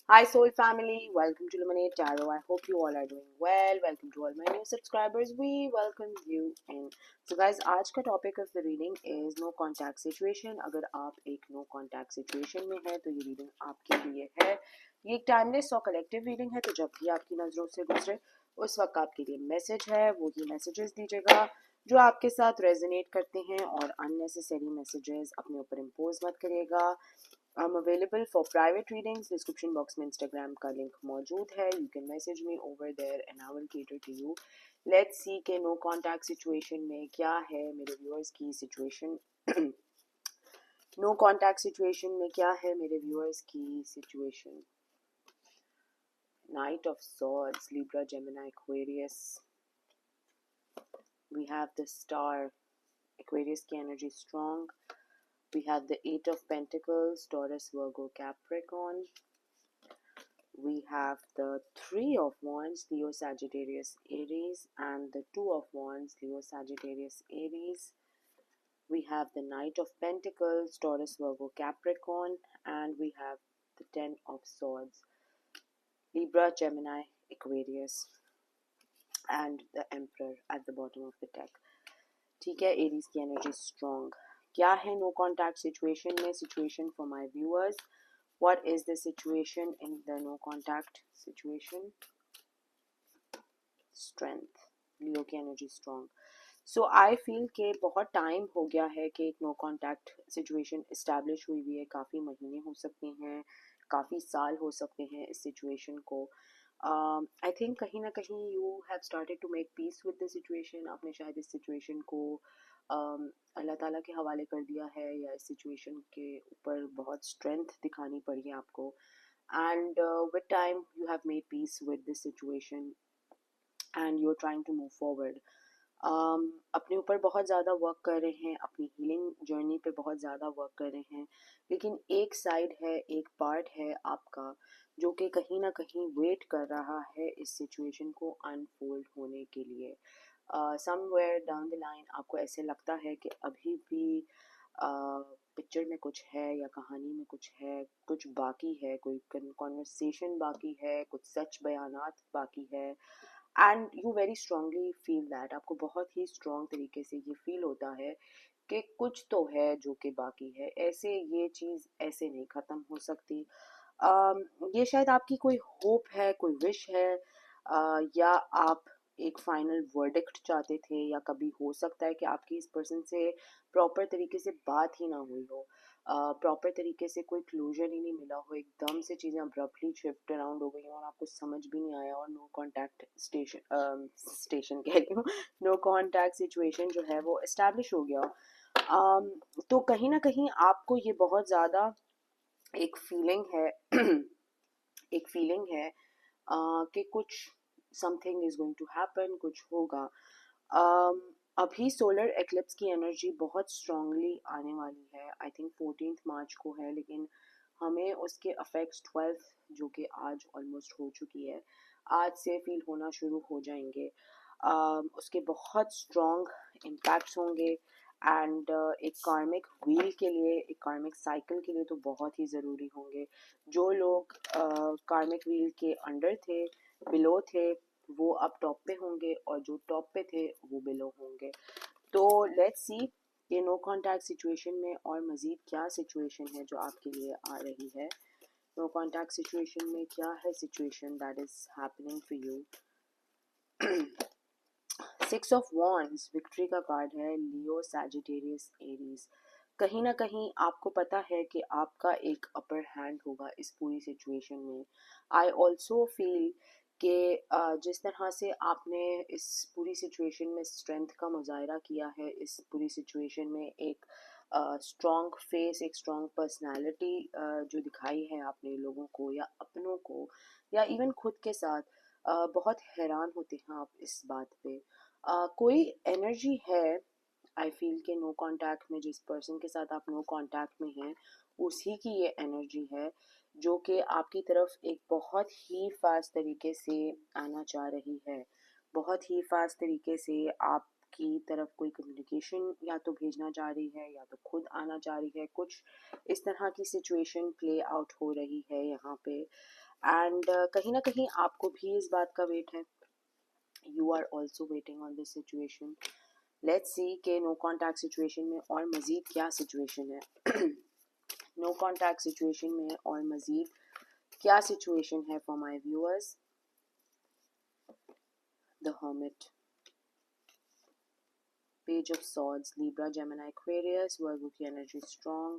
Hi Soul family, welcome to Lemonade Tarot. I hope you all are doing well. Welcome to all my new subscribers. We welcome you in. So guys, आज का topic of the reading is no contact situation. अगर आप एक no contact situation में है तो ये reading आपके लिए है. ये एक timeless और collective reading है, तो जब भी आपकी नजरों से गुजरे उस वक्त आपके लिए मैसेज है, वो ही मैसेजेस दीजिएगा जो आपके साथ रेजोनेट करते हैं, और अननेसेसरी मैसेजेस अपने ऊपर इम्पोज मत करिएगा. I'm available for private readings. Description box में Instagram का link मौजूद है. You can message me over there and I will cater to you. Let's see कि no contact situation में क्या है मेरे viewers की situation. No contact situation में क्या है मेरे viewers की situation. Knight of Swords, Libra, Gemini, Aquarius. We have the Star. Aquarius की energy strong. We have the Eight of Pentacles, Taurus, Virgo, Capricorn. We have the Three of Wands, Leo, Sagittarius, Aries, and the Two of Wands, Leo, Sagittarius, Aries. We have the Knight of Pentacles, Taurus, Virgo, Capricorn, and we have the Ten of Swords, Libra, Gemini, Aquarius, and the Emperor at the bottom of the deck. ठीक है, Aries की energy strong. क्या है no contact situation में? Situation for my viewers. What is the situation in the no contact situation? Strength. Leo की energy strong. So I feel कि बहुत time हो गया है कि एक नो कॉन्टैक्ट सिचुएशन इस्टेब्लिश हुई हुई है. काफ़ी महीने हो सकते हैं, काफ़ी साल हो सकते हैं इस सिचुएशन को. आई थिंक कहीं ना कहीं you have started to make peace with the situation. आपने शायद इस सिचुएशन को अल्लाह ताला के हवाले कर दिया है, या इस सिचुएशन के ऊपर बहुत स्ट्रेंथ दिखानी पड़ी है आपको. And with time you have made peace with this situation and you are trying to move forward. अपने ऊपर बहुत ज़्यादा वर्क कर रहे हैं, अपनी हीलिंग जर्नी पे बहुत ज़्यादा वर्क कर रहे हैं, लेकिन एक साइड है, एक पार्ट है आपका जो कि कहीं ना कहीं वेट कर रहा है इस सिचुएशन को अनफोल्ड होने के लिए. समवेयर डाउन द लाइन आपको ऐसे लगता है कि अभी भी पिक्चर में कुछ है, या कहानी में कुछ है, कुछ बाकी है, कोई कॉन्वर्सेशन बाकी है, कुछ सच बयानात बाकी है. And you very strongly feel that. आपको बहुत ही स्ट्रांग तरीके से ये फील होता है कि कुछ तो है जो कि बाकी है. ऐसे ये चीज़ ऐसे नहीं ख़त्म हो सकती. ये शायद आपकी कोई होप है, कोई विश है, या आप एक फाइनल वर्डिक्ट चाहते थे, या कभी हो सकता है कि आपकी इस पर्सन से प्रॉपर तरीके से बात ही ना हुई हो, प्रॉपर तरीके से कोई क्लोजर ही नहीं मिला हो, एकदम से चीज़ें अब्रप्टली शिफ्ट अराउंड हो गई और आपको समझ भी नहीं आया, और नो कांटेक्ट स्टेशन कह रही हूँ, नो कांटेक्ट सिचुएशन जो है वो इस्टेब्लिश हो गया. तो कहीं ना कहीं आपको ये बहुत ज़्यादा एक फीलिंग है एक फीलिंग है कि कुछ something is going to happen, कुछ होगा. अभी सोलर एक्लिप्स की एनर्जी बहुत स्ट्रांगली आने वाली है. आई थिंक 14 मार्च को है, लेकिन हमें उसके अफेक्ट्स 12 जो कि आज ऑलमोस्ट हो चुकी है, आज से फील होना शुरू हो जाएंगे. उसके बहुत स्ट्रॉन्ग इम्पैक्ट्स होंगे. एंड एक कार्मिक व्हील के लिए, एक कार्मिक साइकिल के लिए तो बहुत ही ज़रूरी होंगे. जो लोग कार्मिक व्हील के अंडर थे, बिलो थे, वो अब टॉप पे होंगे, और जो टॉप पे थे वो बिलो होंगे. तो लेट्स सी ये नो कॉन्टैक्ट सिचुएशन में और मज़ीद क्या सिचुएशन है जो आपके लिए आ रही है. नो कॉन्टैक्ट सिचुएशन में क्या है situation that is happening for you. 6 of wands victory का कार्ड है. लियो, सैजिटेरियस, एरीज. कहीं ना कहीं आपको पता है कि आपका एक अपर हैंड होगा इस पूरी सिचुएशन में. आई ऑल्सो फील कि जिस तरह से आपने इस पूरी सिचुएशन में स्ट्रेंथ का मुजाहरा किया है, इस पूरी सिचुएशन में एक स्ट्रॉन्ग फेस, एक स्ट्रॉन्ग पर्सनालिटी जो दिखाई है आपने लोगों को या अपनों को, या इवन खुद के साथ, बहुत हैरान होते हैं आप इस बात पे. कोई एनर्जी है, आई फील के नो कांटेक्ट में, जिस पर्सन के साथ आप नो कांटेक्ट में हैं उसी की ये एनर्जी है जो कि आपकी तरफ एक बहुत ही फास्ट तरीके से आना चाह रही है. बहुत ही फास्ट तरीके से आपकी तरफ कोई कम्युनिकेशन या तो भेजना चाह रही है, या तो खुद आना चाह रही है. कुछ इस तरह की सिचुएशन प्ले आउट हो रही है यहाँ पे. एंड कहीं ना कहीं आपको भी इस बात का वेट है, you are also waiting on this situation. Let's see के नो कॉन्टैक्ट सिचुएशन में और मज़ीद क्या सिचुएशन है। नो कॉन्टैक्ट सिचुएशन में और मज़ीद क्या सिचुएशन है for my viewers. The hermit, Page of Swords, Libra, Gemini, Aquarius, Virgo की energy strong,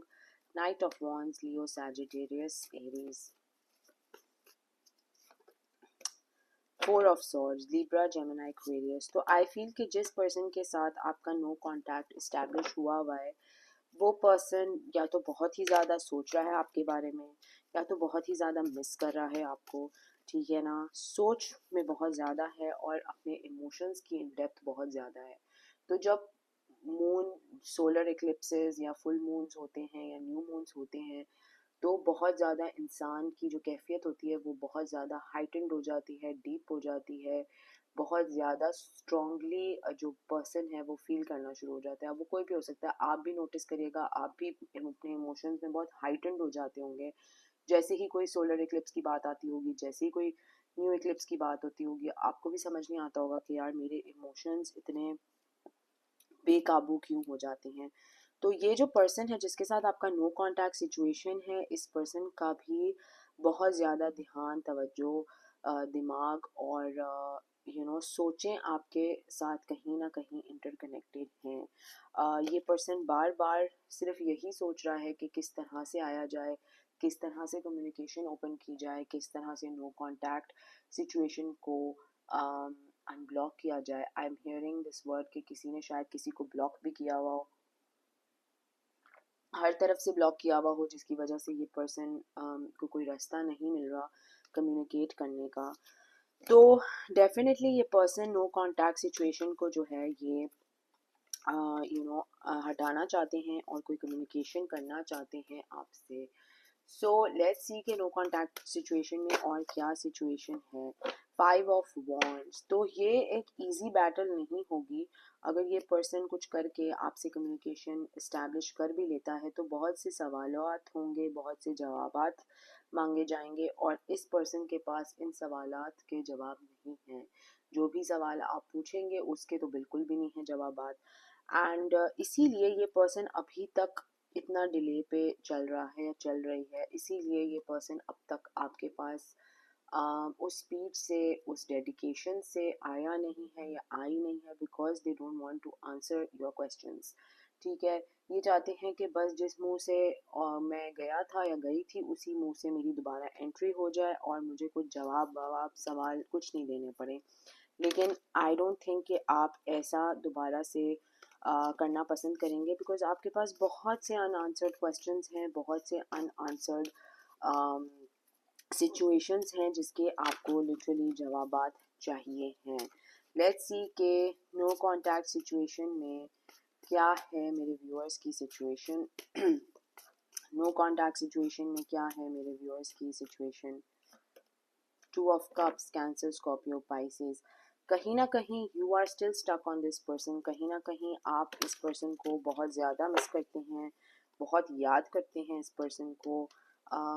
Knight of Wands, Leo, Sagittarius, Aries, Four of Swords, Libra, Gemini, Aquarius। तो I feel कि जिस person के साथ आपका नो कॉन्टैक्ट इस्टेब्लिश हुआ है, वो पर्सन या तो बहुत ही ज़्यादा सोच रहा है आपके बारे में, या तो बहुत ही ज़्यादा मिस कर रहा है आपको, ठीक है ना। सोच में बहुत ज़्यादा है और अपने इमोशंस की इन डेप्थ बहुत ज़्यादा है। तो जब मून सोलर इक्लिप्सेस या फुल मून्स होते हैं या न्यू मून्स होते हैं, तो बहुत ज़्यादा इंसान की जो कैफियत होती है वो बहुत ज़्यादा हाइटेंड हो जाती है, डीप हो जाती है, बहुत ज़्यादा स्ट्रॉन्गली जो पर्सन है वो फील करना शुरू हो जाता है। अब वो कोई भी हो सकता है, आप भी नोटिस करिएगा, आप भी अपने इमोशंस में बहुत हाइटेंड हो जाते होंगे जैसे ही कोई सोलर इक्लिप्स की बात आती होगी, जैसे ही कोई न्यू इक्लिप्स की बात होती होगी, आपको भी समझ नहीं आता होगा कि यार मेरे इमोशंस इतने बेकाबू क्यों हो जाते हैं। तो ये जो पर्सन है जिसके साथ आपका नो कॉन्टैक्ट सिचुएशन है, इस पर्सन का भी बहुत ज़्यादा ध्यान, तवज्जो, दिमाग और सोचें आपके साथ कहीं ना कहीं इंटरकनेक्टेड हैं। ये पर्सन बार बार सिर्फ यही सोच रहा है कि किस तरह से आया जाए, किस तरह से कम्युनिकेशन ओपन की जाए, किस तरह से नो कॉन्टैक्ट सिचुएशन को अनब्लॉक किया जाए। I am hearing this word कि किसी ने शायद किसी को ब्लॉक भी किया हुआ हो, हर तरफ से ब्लॉक किया हुआ हो, जिसकी वजह से ये पर्सन को कोई रास्ता नहीं मिल रहा कम्युनिकेट करने का। तो डेफिनेटली ये पर्सन नो कॉन्टैक्ट सिचुएशन को जो है ये हटाना चाहते हैं और कोई कम्युनिकेशन करना चाहते हैं आपसे। सो लेट्स सी के नो कॉन्टैक्ट सिचुएशन में और क्या सिचुएशन है। 5 of Wands, तो ये एक इजी बैटल नहीं होगी। अगर ये पर्सन कुछ करके आपसे कम्युनिकेशन इस्टेब्लिश कर भी लेता है तो बहुत से सवालात होंगे, बहुत से जवाबात मांगे जाएंगे और इस पर्सन के पास इन सवालात के जवाब नहीं हैं। जो भी सवाल आप पूछेंगे उसके तो बिल्कुल भी नहीं है जवाबात। एंड इसीलिए ये पर्सन अभी तक इतना डिले पे चल रहा है या चल रही है, इसीलिए ये पर्सन अब तक आपके पास उस स्पीड से, उस डेडिकेशन से आया नहीं है या आई नहीं है, because they don't want to answer your questions. ठीक है, ये चाहते हैं कि बस जिस मुंह से मैं गया था या गई थी उसी मुंह से मेरी दोबारा एंट्री हो जाए और मुझे कुछ जवाब ववाब सवाल कुछ नहीं देने पड़े। लेकिन आई डोंट थिंक कि आप ऐसा दोबारा से करना पसंद करेंगे, बिकॉज आपके पास बहुत से अनआंसर्ड क्वेश्चंस हैं, बहुत से अनआंसर्ड सिचुएशंस हैं जिसके आपको लिटरली जवाबात चाहिए हैं। लेट्स सी के नो कॉन्टैक्ट सिचुएशन में क्या है मेरे व्यूअर्स की सिचुएशन। नो कॉन्टैक्ट सिचुएशन में क्या है मेरे व्यूअर्स की situation. 2 of Cups, cancer, Scorpio, Pisces. कहीं ना कहीं you are still stuck on this person, कहीं ना कहीं आप इस पर्सन को बहुत ज़्यादा मिस करते हैं, बहुत याद करते हैं इस पर्सन को।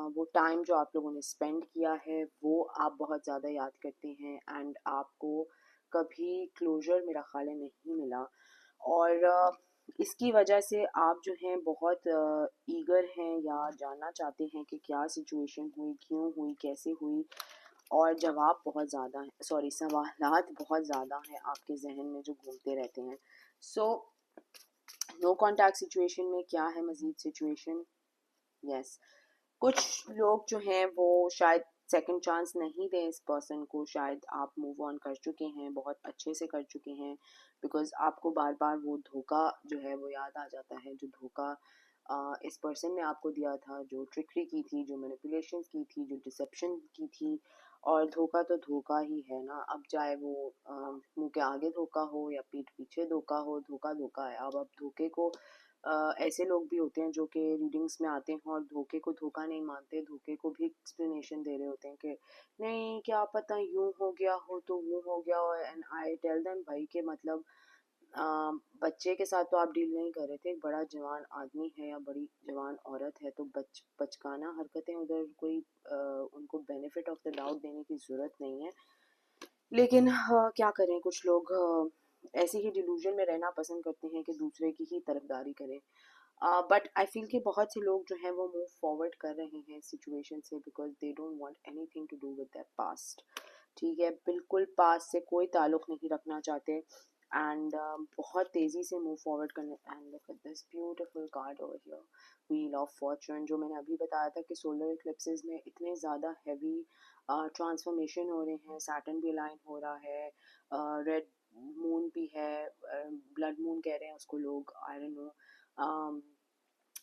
वो टाइम जो आप लोगों ने स्पेंड किया है वो आप बहुत ज़्यादा याद करते हैं एंड आपको कभी क्लोजर मेरा ख्याल है नहीं मिला। और इसकी वजह से आप जो हैं बहुत ईगर हैं या जानना चाहते हैं कि क्या सिचुएशन हुई, क्यों हुई, कैसे हुई, और जवाब बहुत ज़्यादा हैं, सॉरी सवालात बहुत ज़्यादा हैं आपके जहन में जो घूमते रहते हैं। सो नो कॉन्टैक्ट सिचुएशन में क्या है मज़ीद सिचुएशन। यस, कुछ लोग जो हैं वो शायद सेकंड चांस नहीं दें इस पर्सन को, शायद आप मूव ऑन कर चुके हैं, बहुत अच्छे से कर चुके हैं, बिकॉज आपको बार बार वो धोखा जो है वो याद आ जाता है, जो धोखा इस पर्सन ने आपको दिया था, जो ट्रिकरी की थी, जो मैनिपुलेशन की थी, जो डिसेप्शन की थी। और धोखा तो धोखा ही है ना, अब चाहे वो मुंह के आगे धोखा हो या पीठ पीछे धोखा हो, धोखा धोखा है। अब धोखे को ऐसे लोग भी होते हैं जो कि रीडिंग्स में आते हैं और धोखे को धोखा नहीं मानते, धोखे को भी एक्सप्लेनेशन दे रहे होते हैं कि नहीं क्या पता यूं हो गया हो तो वो हो गया हो। एंड आई टेल देम भाई के मतलब बच्चे के साथ तो आप डील नहीं कर रहे थे, एक बड़ा जवान आदमी है या बड़ी जवान औरत है, तो बचकाना हरकतें उधर कोई उनको बेनिफिट ऑफ द डाउट देने की ज़रूरत नहीं है। लेकिन क्या करें, कुछ लोग ऐसे ही डिलूजन में रहना पसंद करते हैं कि दूसरे की ही तरफदारी करें। बट आई फील कि बहुत से लोग जो हैं वो मूव फॉरवर्ड कर रहे हैं सिचुएशन से, because they don't want anything to do with their past. ठीक है, बिल्कुल पास्ट से कोई ताल्लुक नहीं रखना चाहते, एंड बहुत तेज़ी से मूव फॉरवर्ड करने। And look at this beautiful card over here, wheel of Fortune. जो मैंने अभी बताया था कि सोलर इक्लिप्सेस में इतने ज़्यादा हैवी ट्रांसफॉर्मेशन हो रहे हैं, सैटर्न भी अलाइन हो रहा है, रेड मून भी है, ब्लड मून कह रहे हैं उसको लोग, I don't know,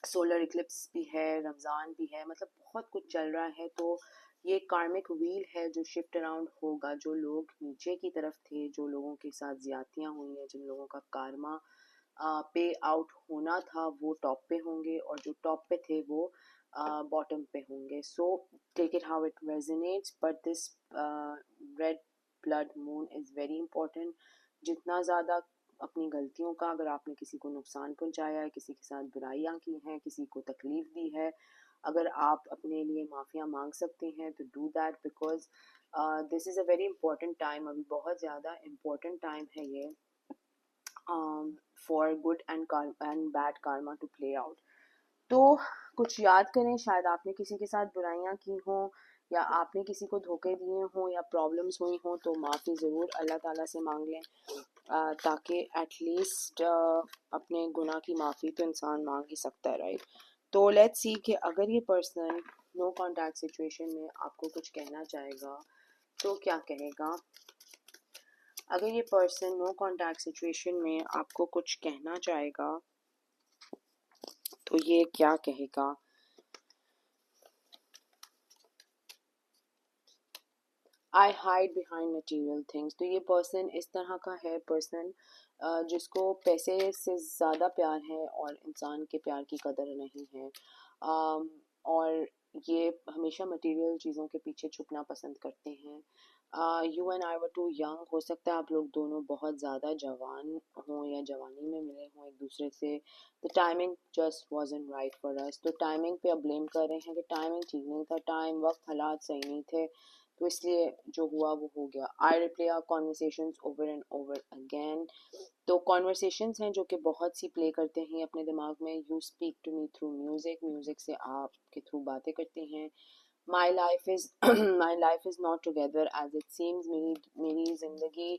solar Eclipse भी है, रमज़ान भी है, मतलब बहुत कुछ चल रहा है। तो ये कार्मिक व्हील है जो शिफ्ट अराउंड होगा। जो लोग नीचे की तरफ थे, जो लोगों के साथ ज्यादतियाँ हुई हैं, जिन लोगों का कार्मा पे आउट होना था, वो टॉप पे होंगे, और जो टॉप पे थे वो बॉटम पे होंगे। So take it how it resonates, but this red blood moon is very important. जितना ज़्यादा अपनी गलतियों का, अगर आपने किसी को नुकसान पहुंचाया है, किसी के साथ बुराइयां की हैं, किसी को तकलीफ दी है, अगर आप अपने लिए माफ़िया मांग सकते हैं तो do that, because this is a very important time. अभी बहुत ज़्यादा इम्पोर्टेंट टाइम है ये for good and bad karma to play out. तो कुछ याद करें, शायद आपने किसी के साथ बुराइयां की हों, या आपने किसी को धोखे दिए हों, या प्रॉब्लम्स हुई हों, तो माफ़ी ज़रूर अल्लाह ताला से मांग लें, ताकि एटलीस्ट अपने गुनाह की माफ़ी तो इंसान मांग ही सकता है, राइट। तो लेट्स सी कि अगर ये पर्सन नो कॉन्टैक्ट सिचुएशन में आपको कुछ कहना चाहेगा तो क्या कहेगा। अगर ये पर्सन नो कॉन्टैक्ट सिचुएशन में आपको कुछ कहना चाहेगा तो ये क्या कहेगा। आई हाइड बिहाइंड मटीरियल थिंग्स। तो ये पर्सन इस तरह का है पर्सन जिसको पैसे से ज़्यादा प्यार है और इंसान के प्यार की कदर नहीं है, और ये हमेशा मटेरियल चीज़ों के पीछे छुपना पसंद करते हैं। You and I were too young. हो सकता है आप लोग दोनों बहुत ज़्यादा जवान हों या जवानी में मिले हों एक दूसरे से। The timing just wasn't right for us. तो टाइमिंग पे अब ब्लेम कर रहे हैं कि टाइमिंग ठीक नहीं था, टाइम वक्त हालात सही नहीं थे, तो इसलिए जो हुआ वो हो गया। I replay our conversations over and over again. तो कॉन्वर्सेशंस हैं जो कि बहुत सी प्ले करते हैं अपने दिमाग में। You speak to me through music, music से आपके थ्रू बातें करते हैं। My life is my life is not together as it seems. मेरी ज़िंदगी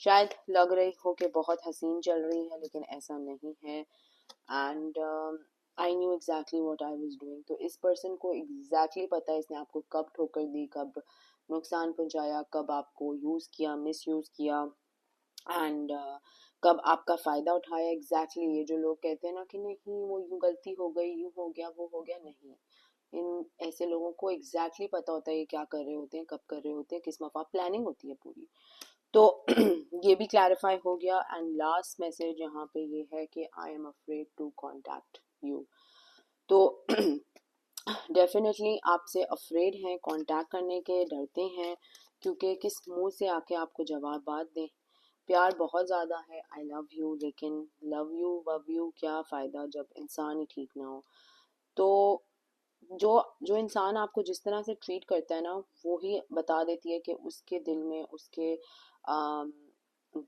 शायद लग रही हो कि बहुत हसीन चल रही है, लेकिन ऐसा नहीं है। And I knew exactly what I was doing. तो इस पर्सन को एग्जैक्टली पता है इसने आपको कब ठोकर दी, कब नुकसान पहुंचाया, कब आपको यूज़ किया, मिस यूज़ किया, एंड कब आपका फ़ायदा उठाया। एग्जैक्टली ये जो लोग कहते हैं ना कि नहीं वो यूँ गलती हो गई, यूँ हो गया, वो हो गया, नहीं। इन ऐसे लोगों को एग्जैक्टली पता होता है ये क्या कर रहे होते हैं, कब कर रहे होते हैं, किस मफ़ा, प्लानिंग होती है पूरी। तो ये भी क्लैरिफाई हो गया। एंड लास्ट मैसेज यहाँ पे ये है कि I am afraid to contact you. तो डेफिनेटली आपसे अफ्रेड हैं कांटेक्ट करने के, डरते हैं, क्योंकि किस मुंह से आके आपको जवाब बात दें। प्यार बहुत ज़्यादा है, आई लव यू, लेकिन लव यू वव यू क्या फ़ायदा जब इंसान ही ठीक ना हो। तो जो जो इंसान आपको जिस तरह से ट्रीट करता है ना, वो ही बता देती है कि उसके दिल में, उसके आम,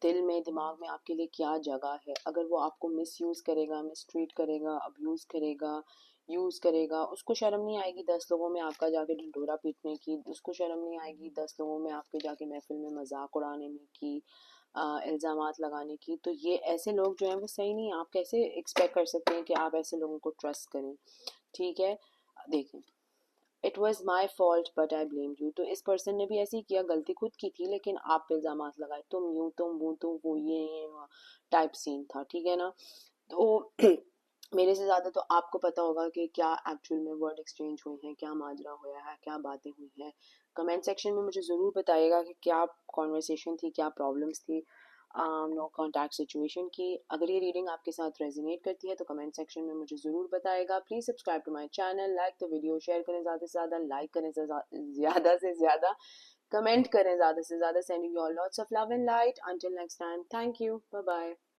दिल में, दिमाग में आपके लिए क्या जगह है। अगर वो आपको मिस यूज़ करेगा, मिस ट्रीट करेगा, अब्यूज़ करेगा, यूज़ करेगा, उसको शर्म नहीं आएगी 10 लोगों में आपका जाके ढिंढोरा पीटने की, उसको शर्म नहीं आएगी 10 लोगों में आपके जाके महफिल में मजाक उड़ाने में की, इल्ज़ामात लगाने की। तो ये ऐसे लोग जो हैं वो सही नहीं है। आप कैसे एक्सपेक्ट कर सकते हैं कि आप ऐसे लोगों को ट्रस्ट करें। ठीक है, देखें, it was my fault but I blame you. तो इस पर्सन ने भी ऐसे ही किया, गलती खुद की थी, लेकिन आप पे इल्ज़ाम लगाए, तुम यूं, तुम वो, तुम वो, ये टाइप सीन था, ठीक है ना। तो मेरे से ज़्यादा तो आपको पता होगा कि क्या एक्चुअल में वर्ड एक्सचेंज हुए हैं, क्या माजरा हुआ है, क्या बातें हुई हैं। कमेंट सेक्शन में मुझे ज़रूर बताइएगा कि क्या कॉन्वर्सेशन थी, क्या प्रॉब्लम्स थी नो कॉन्टैक्ट सिचुएशन की। अगर ये रीडिंग आपके साथ रेजोनेट करती है तो कमेंट सेक्शन में मुझे ज़रूर बताएगा। Please subscribe to my channel, like the video, share करें ज़्यादा से ज़्यादा, लाइक करें ज़्यादा से ज़्यादा, कमेंट करें ज़्यादा से ज़्यादा। Sending you all lots of love and light. Until next time, thank you, bye bye.